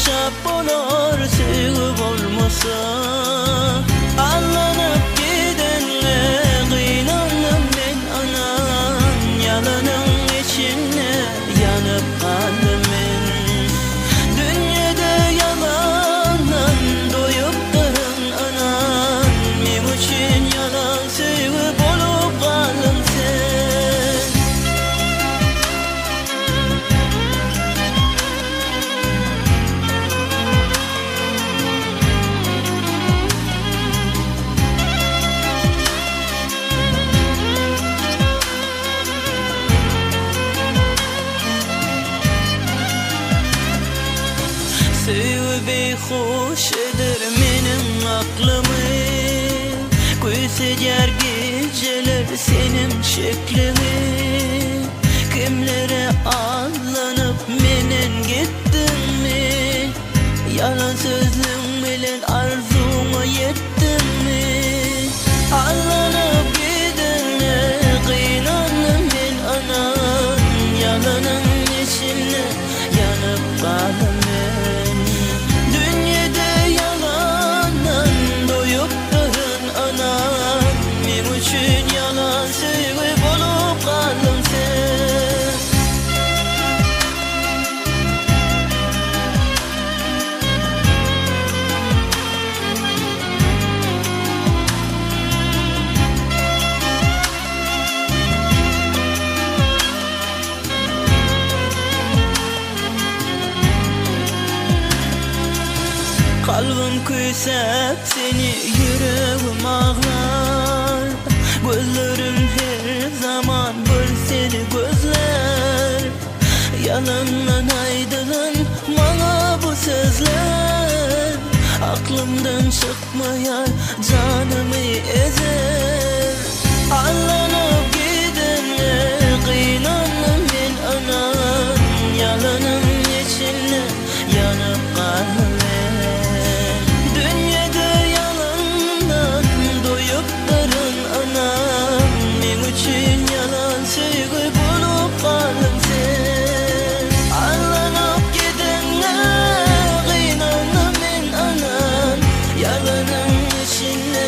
yaşap bolar sevip olmasa. Allanıp gidenle kıynandım ben anan, yalanın içinde yanıp kaldım ben. Dünyada yalandan doyup durun anan, benim için yalan sevip olup kaldın sen. Sevbi hoş eder benim aklımı, gözecer geceler senin şeklini. Kimlere aldanıp menen gittin mi? Yalan sözlüm bilen arzuma yettin mi? Aldanıp gidenle kıynandım ben anan, yalanın içinde yanıp kaldım ben. Dünyada yalandan doyup durun anan, benim için yalan sevip olup kaldın sen. Kalbim küsep seni, yüreğim ağlar. Gözlerim her zaman bir seni gözler. Yalandan aydın bana bu sözler. Aklımdan çıkmayar, canımı ezer. Allanıp gidenle kıynandım ben anan, yalanın içinde yanıp kaldım. Sevip olup kaldın sen. Allanıp gidenle kıynandım ben anan, yalanın içinde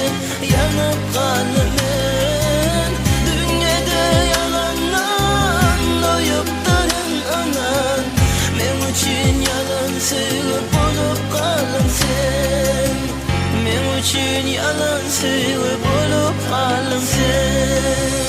yanıp kaldım ben. Dünyada yalandan doyup durun anan, benim için yalan sevip olup kaldın sen. Benim için yalan sevip olup kaldın sen.